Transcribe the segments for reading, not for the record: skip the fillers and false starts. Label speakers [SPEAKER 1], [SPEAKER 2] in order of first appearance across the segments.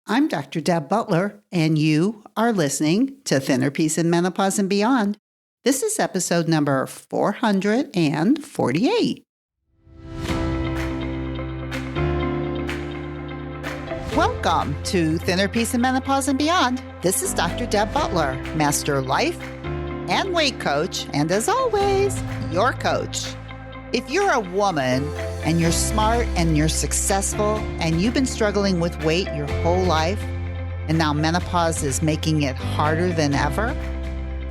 [SPEAKER 1] I'm Dr. Deb Butler, and you are listening to Thinner Peace in Menopause and Beyond. This is episode number 448. Welcome to Thinner Peace in Menopause and Beyond. This is Dr. Deb Butler, Master Life and Weight Coach, and as always, your coach. If you're a woman and you're smart and you're successful and you've been struggling with weight your whole life, and now menopause is making it harder than ever,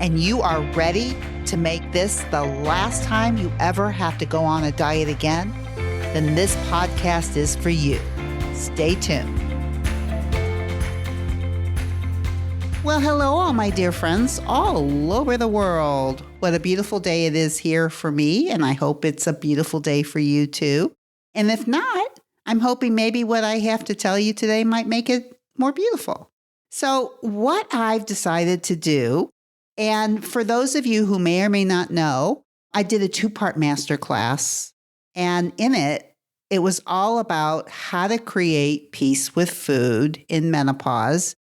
[SPEAKER 1] and you are ready to make this the last time you ever have to go on a diet again, then this podcast is for you. Stay tuned. Well, hello, all my dear friends all over the world. What a beautiful day it is here for me, and I hope it's a beautiful day for you too. And if not, I'm hoping maybe what I have to tell you today might make it more beautiful. So what I've decided to do, and for those of you who may or may not know, I did a 2-part masterclass, and in it, it was all about how to create peace with food in menopause.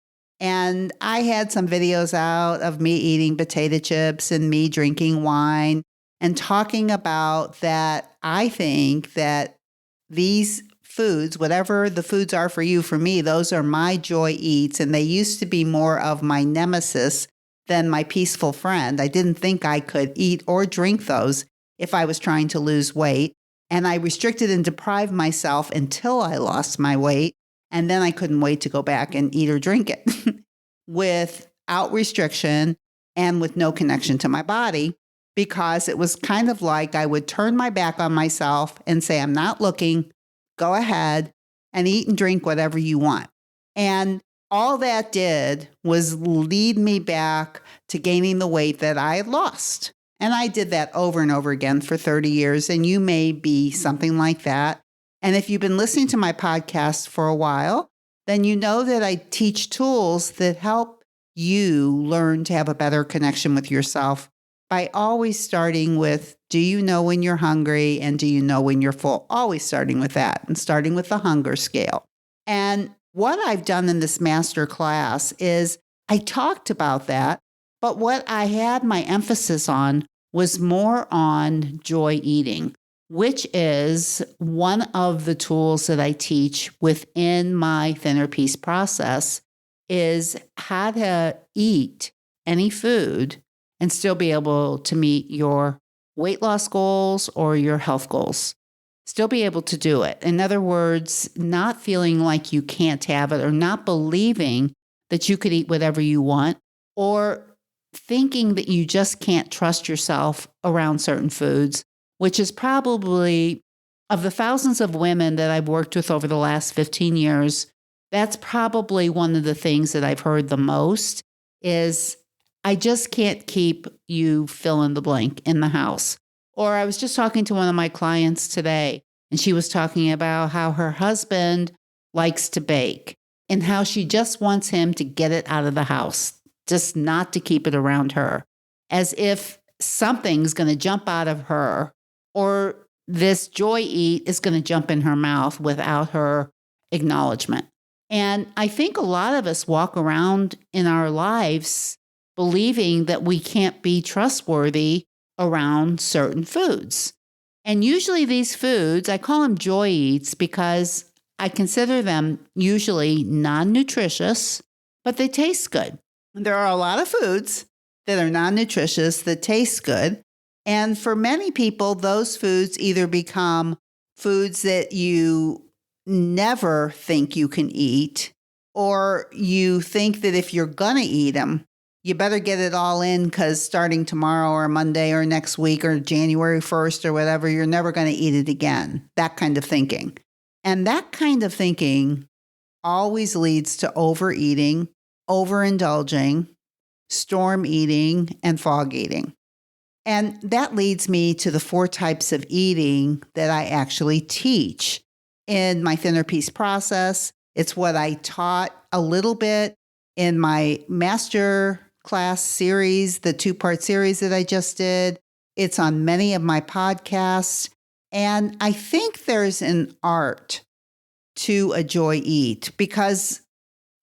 [SPEAKER 1] And I had some videos out of me eating potato chips and me drinking wine and talking about that. I think that these foods, whatever the foods are for you, for me, those are my joy eats. And they used to be more of my nemesis than my peaceful friend. I didn't think I could eat or drink those if I was trying to lose weight. And I restricted and deprived myself until I lost my weight. And then I couldn't wait to go back and eat or drink it without restriction and with no connection to my body, because it was kind of like I would turn my back on myself and say, I'm not looking, go ahead and eat and drink whatever you want. And all that did was lead me back to gaining the weight that I had lost. And I did that over and over again for 30 years. And you may be something like that. And if you've been listening to my podcast for a while, then you know that I teach tools that help you learn to have a better connection with yourself by always starting with, do you know when you're hungry and do you know when you're full? Always starting with that and starting with the hunger scale. And what I've done in this master class is I talked about that, but what I had my emphasis on was more on joy eating, which is one of the tools that I teach within my Thinner Peace process, is how to eat any food and still be able to meet your weight loss goals or your health goals. Still be able to do it. In other words, not feeling like you can't have it or not believing that you could eat whatever you want or thinking that you just can't trust yourself around certain foods, which is probably, of the thousands of women that I've worked with over the last 15 years, that's probably one of the things that I've heard the most is, I just can't keep you fill in the blank in the house. Or I was just talking to one of my clients today, and she was talking about how her husband likes to bake and how she just wants him to get it out of the house, just not to keep it around her, as if something's going to jump out of her or this joy eat is going to jump in her mouth without her acknowledgement. And I think a lot of us walk around in our lives believing that we can't be trustworthy around certain foods. And usually these foods, I call them joy eats because I consider them usually non-nutritious, but they taste good. There are a lot of foods that are non-nutritious that taste good. And for many people, those foods either become foods that you never think you can eat, or you think that if you're going to eat them, you better get it all in because starting tomorrow or Monday or next week or January 1st or whatever, you're never going to eat it again. That kind of thinking. And that kind of thinking always leads to overeating, overindulging, storm eating, and fog eating. And that leads me to the 4 types of eating that I actually teach in my Thinner Peace process. It's what I taught a little bit in my master class series, the 2-part series that I just did. It's on many of my podcasts. And I think there's an art to a joy eat because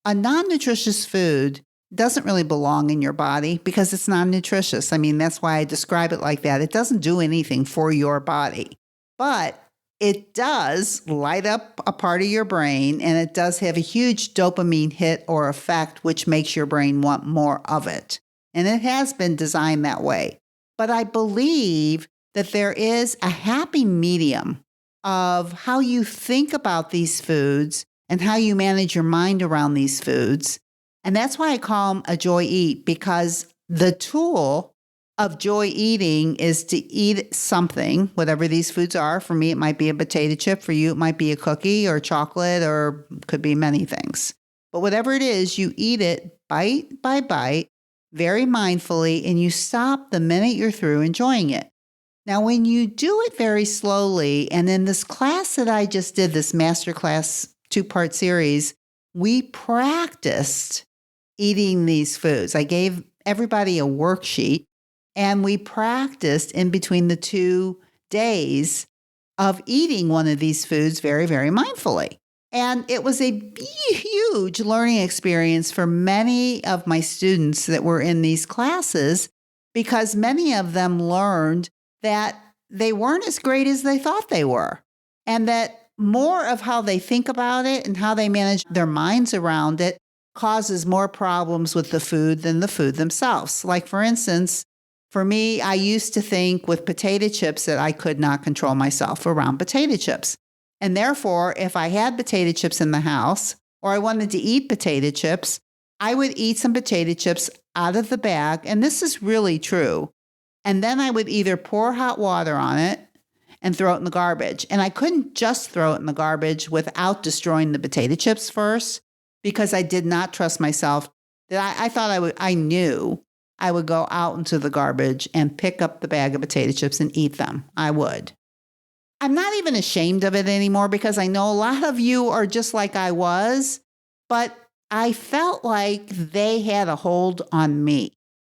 [SPEAKER 1] a non-nutritious food doesn't really belong in your body because it's non-nutritious. I mean, that's why I describe it like that. It doesn't do anything for your body, but it does light up a part of your brain, and it does have a huge dopamine hit or effect, which makes your brain want more of it. And it has been designed that way. But I believe that there is a happy medium of how you think about these foods and how you manage your mind around these foods. And that's why I call them a joy eat, because the tool of joy eating is to eat something, whatever these foods are. For me, it might be a potato chip. For you, it might be a cookie or chocolate, or could be many things. But whatever it is, you eat it bite by bite, very mindfully, and you stop the minute you're through enjoying it. Now, when you do it very slowly, and in this class that I just did, this masterclass 2-part series, we practiced eating these foods. I gave everybody a worksheet, and we practiced in between the 2 days of eating one of these foods very, very mindfully. And it was a huge learning experience for many of my students that were in these classes, because many of them learned that they weren't as great as they thought they were, and that more of how they think about it and how they manage their minds around it causes more problems with the food than the food themselves. Like, for instance, for me, I used to think with potato chips that I could not control myself around potato chips. And therefore, if I had potato chips in the house or I wanted to eat potato chips, I would eat some potato chips out of the bag. And this is really true. And then I would either pour hot water on it and throw it in the garbage. And I couldn't just throw it in the garbage without destroying the potato chips first, because I did not trust myself. That I thought I knew I would go out into the garbage and pick up the bag of potato chips and eat them. I would. I'm not even ashamed of it anymore, because I know a lot of you are just like I was, but I felt like they had a hold on me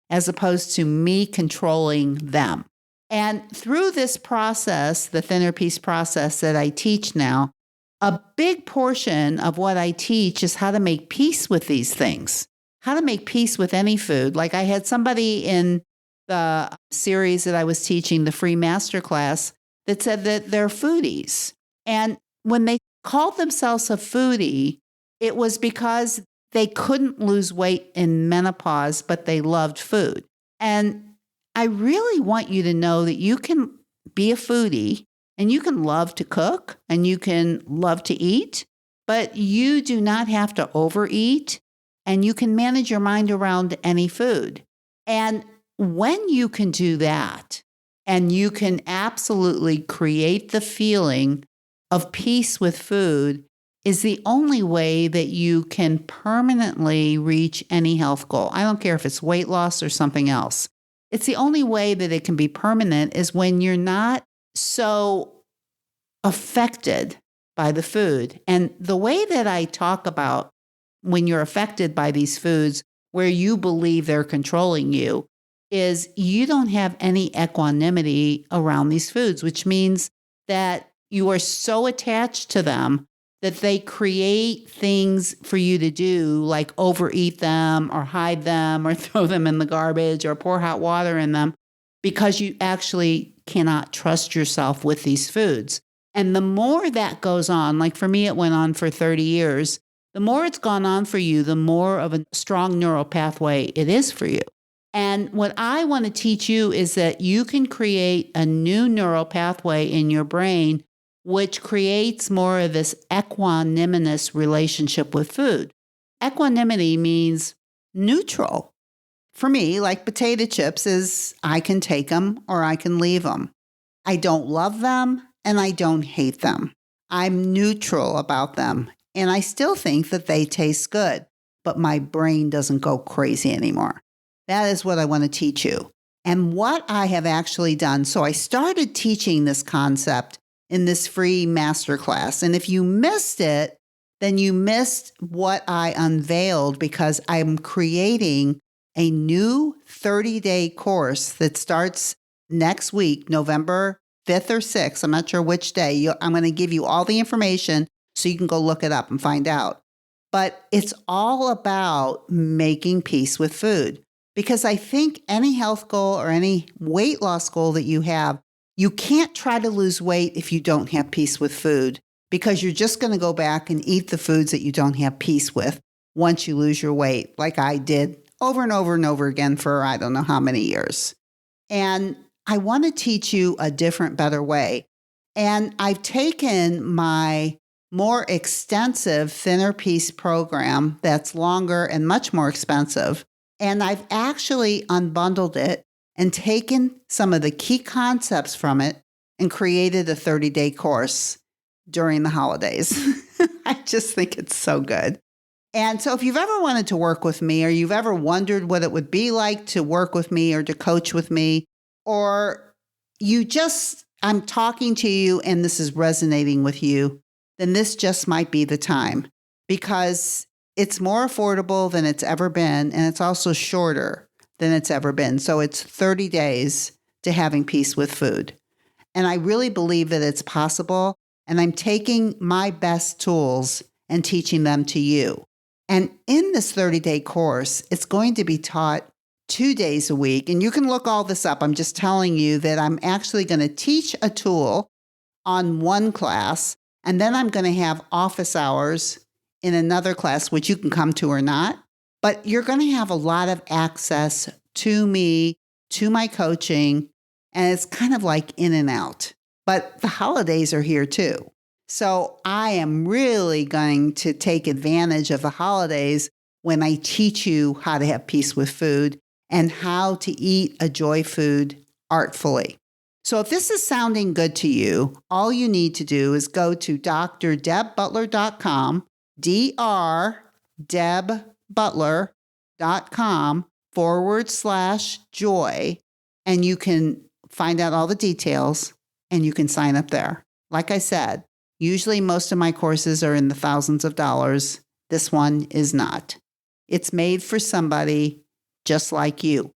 [SPEAKER 1] as opposed to me controlling them. And through this process, the thinner piece process that I teach now, a big portion of what I teach is how to make peace with these things, how to make peace with any food. Like, I had somebody in the series that I was teaching, the free masterclass, that said that they're foodies. And when they called themselves a foodie, it was because they couldn't lose weight in menopause, but they loved food. And I really want you to know that you can be a foodie and you can love to cook and you can love to eat, but you do not have to overeat, and you can manage your mind around any food. And when you can do that, and you can absolutely create the feeling of peace with food, is the only way that you can permanently reach any health goal. I don't care if it's weight loss or something else. It's the only way that it can be permanent is when you're not so affected by the food. And the way that I talk about when you're affected by these foods, where you believe they're controlling you, is you don't have any equanimity around these foods, which means that you are so attached to them that they create things for you to do, like overeat them or hide them or throw them in the garbage or pour hot water in them, because you actually cannot trust yourself with these foods. And the more that goes on, like for me, it went on for 30 years. The more it's gone on for you, the more of a strong neural pathway it is for you. And what I want to teach you is that you can create a new neural pathway in your brain, which creates more of this equanimous relationship with food. Equanimity means neutral. For me, like potato chips, is I can take them or I can leave them. I don't love them and I don't hate them. I'm neutral about them, and I still think that they taste good, but my brain doesn't go crazy anymore. That is what I want to teach you. And what I have actually done, so I started teaching this concept in this free masterclass. And if you missed it, then you missed what I unveiled, because I'm creating a new 30-day course that starts next week, November 5th or 6th. I'm not sure which day. I'm going to give you all the information so you can go look it up and find out. but it's all about making peace with food. Because I think any health goal or any weight loss goal that you have, you can't try to lose weight if you don't have peace with food, because you're just going to go back and eat the foods that you don't have peace with once you lose your weight, like I did over and over and over again for I don't know how many years. And I want to teach you a different, better way. And I've taken my more extensive Thinner Peace program that's longer and much more expensive, and I've actually unbundled it and taken some of the key concepts from it and created a 30-day course during the holidays. I just think it's so good. And so if you've ever wanted to work with me, or you've ever wondered what it would be like to work with me or to coach with me, or I'm talking to you and this is resonating with you, then this just might be the time, because it's more affordable than it's ever been, and it's also shorter than it's ever been. So it's 30 days to having peace with food. And I really believe that it's possible, and I'm taking my best tools and teaching them to you. And in this 30-day course, it's going to be taught 2 days a week. And you can look all this up. I'm just telling you that I'm actually going to teach a tool on one class, and then I'm going to have office hours in another class, which you can come to or not. But you're going to have a lot of access to me, to my coaching, and it's kind of like in and out. But the holidays are here too. So I am really going to take advantage of the holidays when I teach you how to have peace with food and how to eat a joy food artfully. So if this is sounding good to you, all you need to do is go to drdebbutler.com, drdebbutler.com/joy, and you can find out all the details and you can sign up there. Like I said, usually most of my courses are in the thousands of dollars. This one is not. It's made for somebody just like you.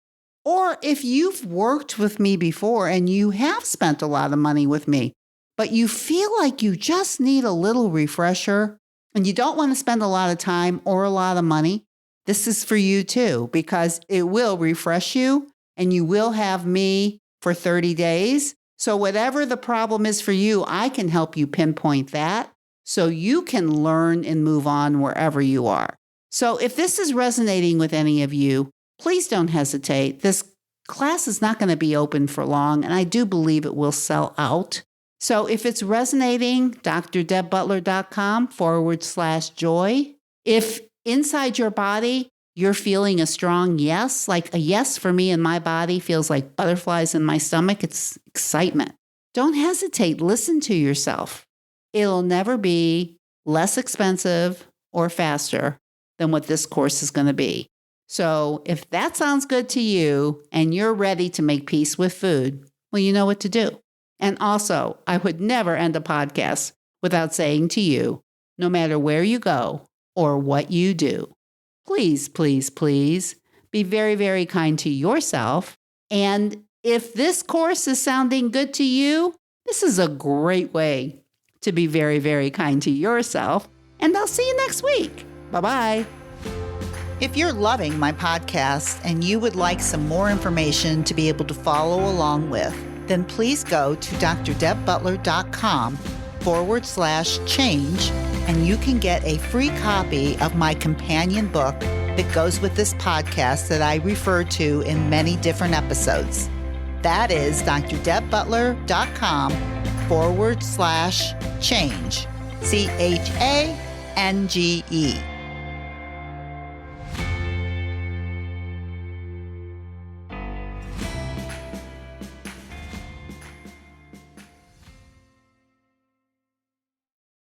[SPEAKER 1] Or if you've worked with me before and you have spent a lot of money with me, but you feel like you just need a little refresher and you don't want to spend a lot of time or a lot of money, this is for you too, because it will refresh you and you will have me for 30 days. So whatever the problem is for you, I can help you pinpoint that so you can learn and move on wherever you are. So if this is resonating with any of you, please don't hesitate. This class is not going to be open for long, and I do believe it will sell out. So if it's resonating, drdebbutler.com/joy. If inside your body, you're feeling a strong yes, like a yes for me in my body feels like butterflies in my stomach, it's excitement. Don't hesitate. Listen to yourself. It'll never be less expensive or faster than what this course is going to be. So if that sounds good to you and you're ready to make peace with food, well, you know what to do. And also, I would never end a podcast without saying to you, no matter where you go or what you do, please, please, please be very, very kind to yourself. And if this course is sounding good to you, this is a great way to be very, very kind to yourself. And I'll see you next week. Bye-bye. If you're loving my podcast and you would like some more information to be able to follow along with, then please go to drdebbutler.com/change, and you can get a free copy of my companion book that goes with this podcast that I refer to in many different episodes. That is drdebbutler.com/change, CHANGE.